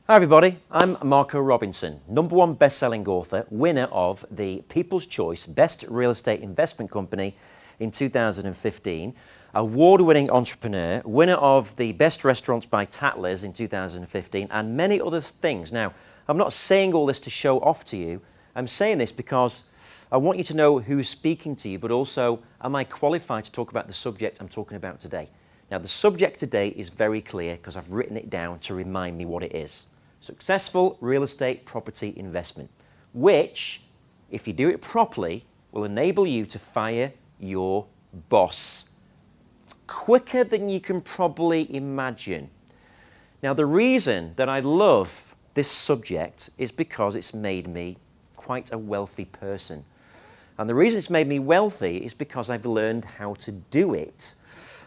Hi everybody, I'm Marco Robinson, #1 best-selling author, winner of the People's Choice Best Real Estate Investment Company in 2015, award-winning entrepreneur, winner of the Best Restaurants by Tattlers in 2015, and many other things. Now, I'm not saying all this to show off to you. I'm saying this because I want you to know who's speaking to you, but also, am I qualified to talk about the subject I'm talking about today? Now, the subject today is very clear because I've written it down to remind me what it is. Successful real estate property investment, which, if you do it properly, will enable you to fire your boss quicker than you can probably imagine. Now, the reason that I love this subject is because it's made me quite a wealthy person. And the reason it's made me wealthy is because I've learned how to do it.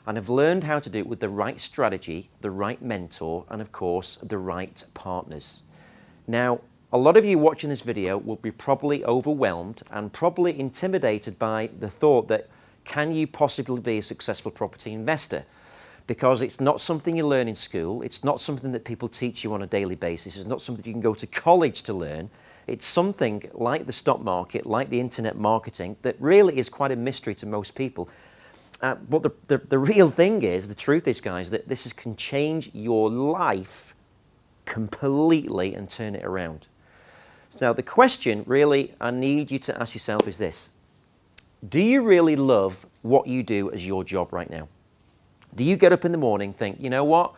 And I've learned how to do it with the right strategy, the right mentor, and of course, the right partners. Now, a lot of you watching this video will be probably overwhelmed and probably intimidated by the thought that, can you possibly be a successful property investor? Because it's not something you learn in school. It's not something that people teach you on a daily basis. It's not something you can go to college to learn. It's something like the stock market, like the internet marketing, that really is quite a mystery to most people. But the real thing is, the truth is, guys, that this can change your life completely and turn it around. Now, the question really I need you to ask yourself is this. Do you really love what you do as your job right now? Do you get up in the morning and think, you know what?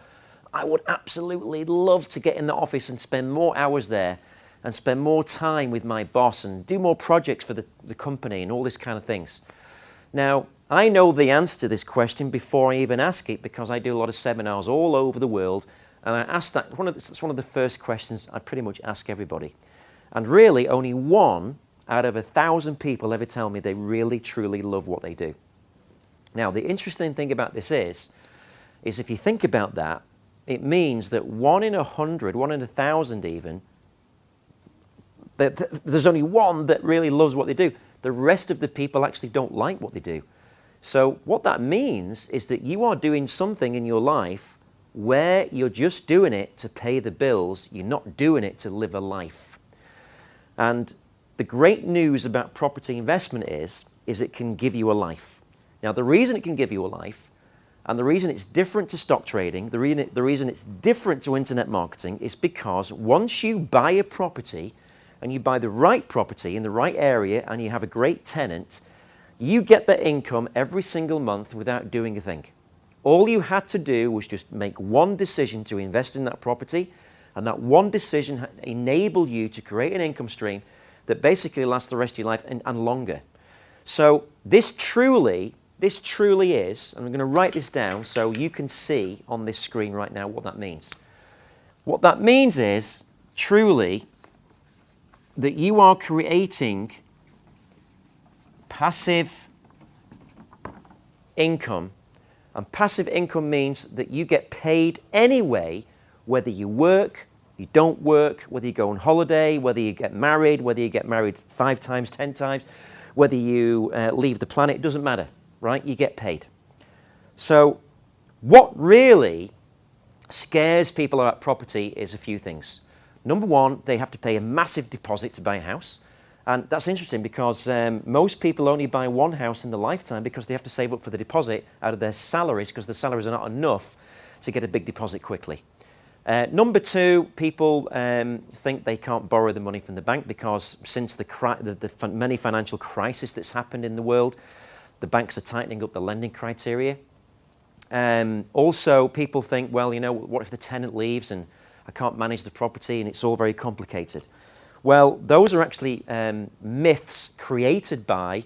I would absolutely love to get in the office and spend more hours there and spend more time with my boss and do more projects for the company and all this kind of things. Now, I know the answer to this question before I even ask it because I do a lot of seminars all over the world, and I ask that. It's one of the first questions I pretty much ask everybody. And really, only 1 out of 1,000 people ever tell me they really, truly love what they do. Now, the interesting thing about this is if you think about that, it means that 1 in 100, 1 in 1,000 even, there's only 1 that really loves what they do. The rest of the people actually don't like what they do. So what that means is that you are doing something in your life where you're just doing it to pay the bills. You're not doing it to live a life. And the great news about property investment is it can give you a life. Now, the reason it can give you a life, and the reason it's different to stock trading, the reason it's different to internet marketing is because once you buy a property, and you buy the right property in the right area, and you have a great tenant, you get that income every single month without doing a thing. All you had to do was just make one decision to invest in that property, and that one decision enabled you to create an income stream that basically lasts the rest of your life and longer. So this truly is, and I'm going to write this down so you can see on this screen right now what that means. What that means is, truly, that you are creating passive income. And passive income means that you get paid anyway, whether you work, you don't work, whether you go on holiday, whether you get married, whether you get married 5 times, 10 times, whether you leave the planet, it doesn't matter, right? You get paid. So what really scares people about property is a few things. Number 1, they have to pay a massive deposit to buy a house. And that's interesting because most people only buy 1 house in their lifetime because they have to save up for the deposit out of their salaries because the salaries are not enough to get a big deposit quickly. Number 2, people think they can't borrow the money from the bank because since the many financial crises that's happened in the world, the banks are tightening up the lending criteria. Also, people think, well, you know, what if the tenant leaves and I can't manage the property and it's all very complicated. Well, those are actually myths created by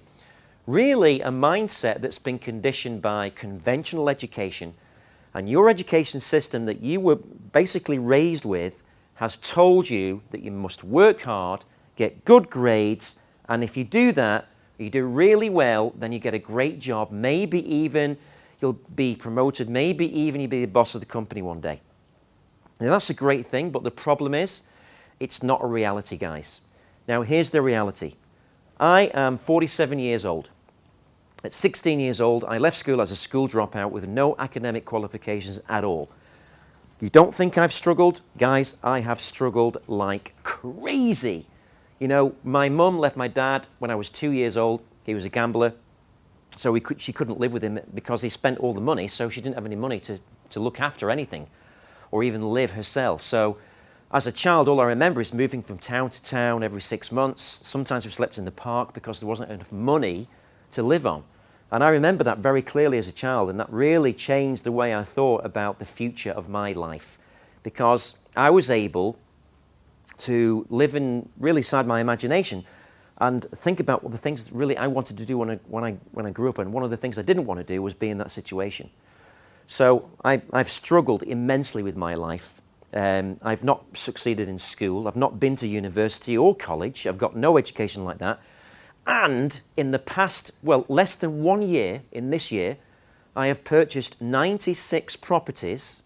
really a mindset that's been conditioned by conventional education, and your education system that you were basically raised with has told you that you must work hard, get good grades, and if you do that, you do really well, then you get a great job, maybe even you'll be promoted, maybe even you'll be the boss of the company one day. Now, that's a great thing, but the problem is, it's not a reality, guys. Now, here's the reality. I am 47 years old. At 16 years old, I left school as a school dropout with no academic qualifications at all. You don't think I've struggled? Guys, I have struggled like crazy. You know, my mum left my dad when I was 2 years old. He was a gambler. So she couldn't live with him because he spent all the money, so she didn't have any money to look after anything or even live herself. So as a child, all I remember is moving from town to town every 6 months. Sometimes we slept in the park because there wasn't enough money to live on. And I remember that very clearly as a child, and that really changed the way I thought about the future of my life, because I was able to live in really inside my imagination and think about the things that really I wanted to do when I grew up. And one of the things I didn't want to do was be in that situation. So I've struggled immensely with my life. I've not succeeded in school. I've not been to university or college. I've got no education like that. And in the past, well, less than 1 year, in this year, I have purchased 96 properties,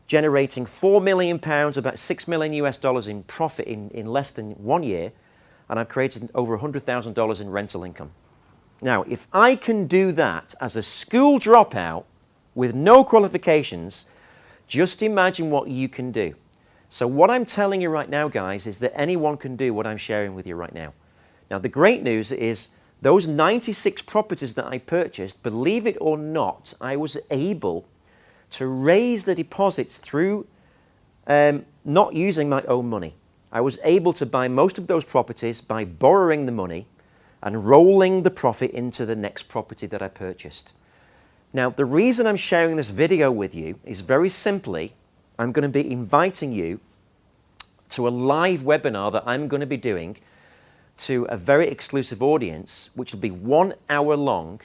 generating £4 million, about $6 million US in profit in less than 1 year. And I've created over $100,000 in rental income. Now, if I can do that as a school dropout with no qualifications, just imagine what you can do. So what I'm telling you right now, guys, is that anyone can do what I'm sharing with you right now. Now, the great news is those 96 properties that I purchased, believe it or not, I was able to raise the deposits through not using my own money. I was able to buy most of those properties by borrowing the money and rolling the profit into the next property that I purchased. Now, the reason I'm sharing this video with you is very simply, I'm going to be inviting you to a live webinar that I'm going to be doing to a very exclusive audience, which will be 1 hour long,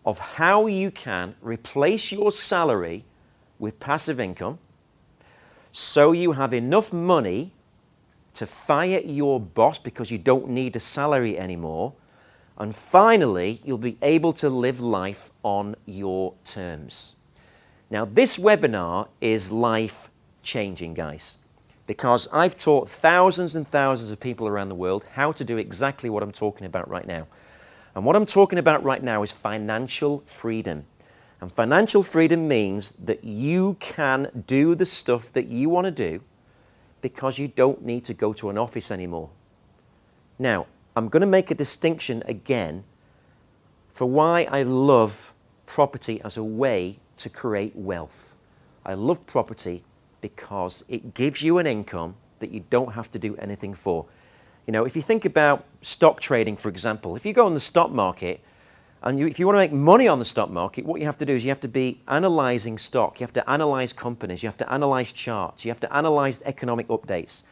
of how you can replace your salary with passive income so you have enough money to fire your boss because you don't need a salary anymore. And finally, you'll be able to live life on your terms. Now, this webinar is life-changing, guys, because I've taught thousands and thousands of people around the world how to do exactly what I'm talking about right now. And what I'm talking about right now is financial freedom. And financial freedom means that you can do the stuff that you want to do because you don't need to go to an office anymore. Now, I'm going to make a distinction again for why I love property as a way to create wealth. I love property because it gives you an income that you don't have to do anything for. You know, if you think about stock trading, for example, if you go on the stock market and if you want to make money on the stock market, what you have to do is you have to be analyzing stock. You have to analyze companies. You have to analyze charts. You have to analyze economic updates.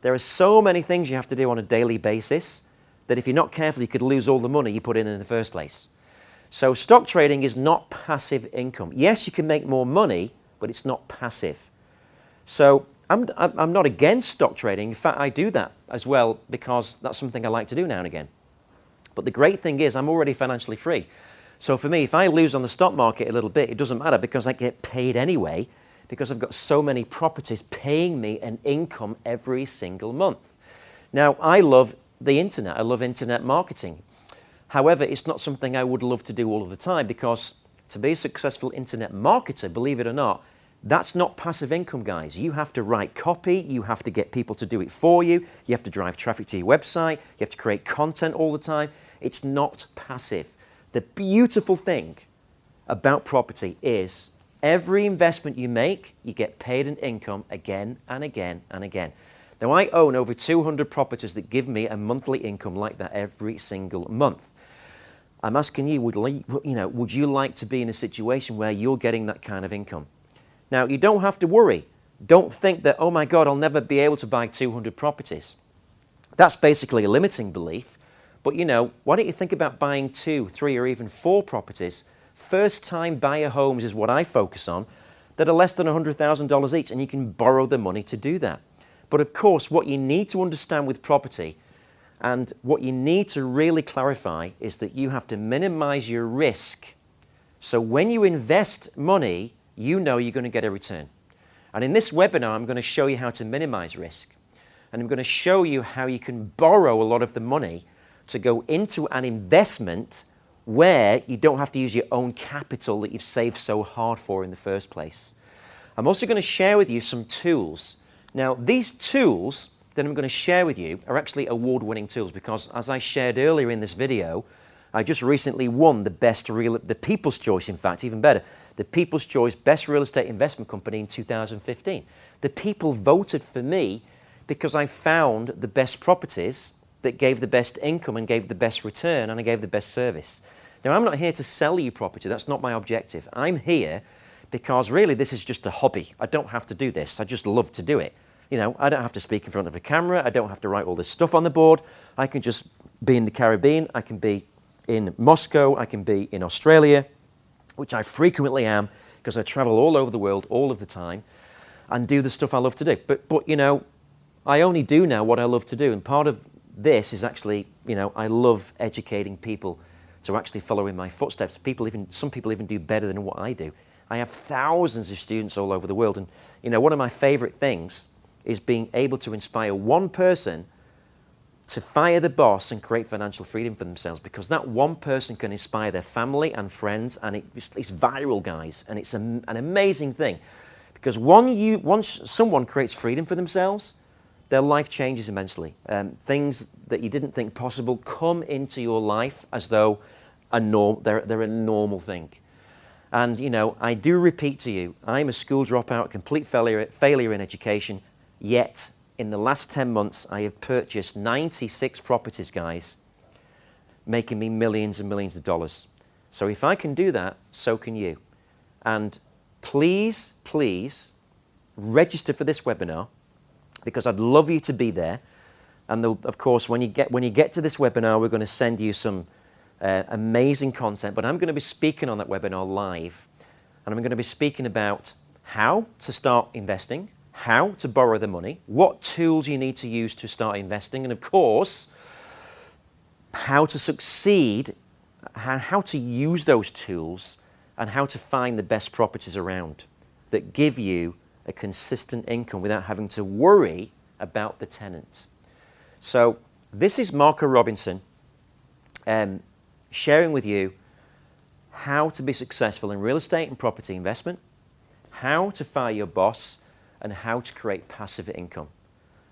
There are so many things you have to do on a daily basis that if you're not careful, you could lose all the money you put in the first place. So stock trading is not passive income. Yes, you can make more money, but it's not passive. So I'm not against stock trading. In fact, I do that as well because that's something I like to do now and again. But the great thing is I'm already financially free. So for me, if I lose on the stock market a little bit, it doesn't matter because I get paid anyway because I've got so many properties paying me an income every single month. Now, I love the internet. I love internet marketing. However, it's not something I would love to do all of the time because to be a successful internet marketer, believe it or not, that's not passive income, guys. You have to write copy. You have to get people to do it for you. You have to drive traffic to your website. You have to create content all the time. It's not passive. The beautiful thing about property is every investment you make, you get paid an income again and again and again. Now, I own over 200 properties that give me a monthly income like that every single month. I'm asking you, would you like to be in a situation where you're getting that kind of income? Now, you don't have to worry. Don't think that, oh my God, I'll never be able to buy 200 properties. That's basically a limiting belief. But why don't you think about buying 2, 3, or even 4 properties? First-time buyer homes is what I focus on that are less than $100,000 each, and you can borrow the money to do that. But of course, what you need to understand with property and what you need to really clarify is that you have to minimize your risk. So when you invest money, you know you're going to get a return. And in this webinar, I'm going to show you how to minimize risk. And I'm going to show you how you can borrow a lot of the money to go into an investment where you don't have to use your own capital that you've saved so hard for in the first place. I'm also going to share with you some tools. Now, these tools that I'm going to share with you are actually award-winning tools because, as I shared earlier in this video, I just recently won the People's Choice, in fact, even better, the People's Choice Best Real Estate Investment Company in 2015. The people voted for me because I found the best properties that gave the best income and gave the best return and I gave the best service. Now, I'm not here to sell you property. That's not my objective. I'm here because really this is just a hobby. I don't have to do this. I just love to do it. You know, I don't have to speak in front of a camera. I don't have to write all this stuff on the board. I can just be in the Caribbean. I can be in Moscow. I can be in Australia, which I frequently am because I travel all over the world all of the time and do the stuff I love to do. But you know, I only do now what I love to do. And part of this is actually, you know, I love educating people to actually follow in my footsteps. Some people even do better than what I do. I have thousands of students all over the world. And, you know, one of my favorite things is being able to inspire one person to fire the boss and create financial freedom for themselves, because that one person can inspire their family and friends, and it's viral, guys, and it's an amazing thing. Because once someone creates freedom for themselves, their life changes immensely. Things that you didn't think possible come into your life as though they're a normal thing. And, you know, I do repeat to you, I'm a school dropout, complete failure in education, yet in the last 10 months, I have purchased 96 properties, guys, making me millions and millions of dollars. So if I can do that, so can you. And please, please register for this webinar, because I'd love you to be there. And of course, when you get to this webinar, we're going to send you some amazing content. But I'm going to be speaking on that webinar live, and I'm going to be speaking about how to start investing, how to borrow the money, what tools you need to use to start investing, and of course, how to succeed, how to use those tools, and how to find the best properties around that give you a consistent income without having to worry about the tenant. So this is Marco Robinson sharing with you how to be successful in real estate and property investment, how to fire your boss, and how to create passive income.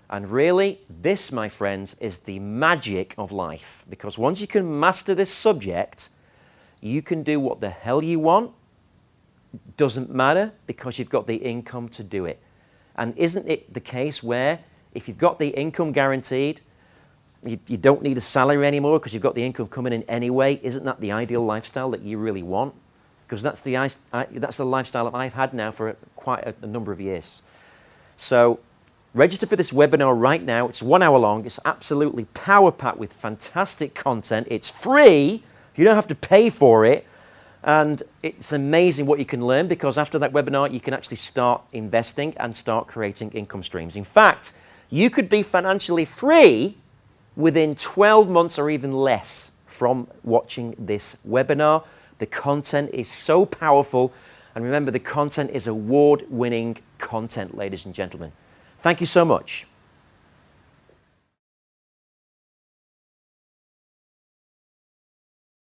And really, this, my friends, is the magic of life, because once you can master this subject, you can do what the hell you want. Doesn't matter, because you've got the income to do it. And isn't it the case where if you've got the income guaranteed, you don't need a salary anymore because you've got the income coming in anyway? Isn't that the ideal lifestyle that you really want? Because that's the lifestyle that I've had now for quite a number of years. So register for this webinar right now. It's 1 hour long. It's absolutely power-packed with fantastic content. It's free. You don't have to pay for it. And it's amazing what you can learn, because after that webinar, you can actually start investing and start creating income streams. In fact, you could be financially free within 12 months or even less from watching this webinar. The content is so powerful. And remember, the content is award-winning content, ladies and gentlemen. Thank you so much.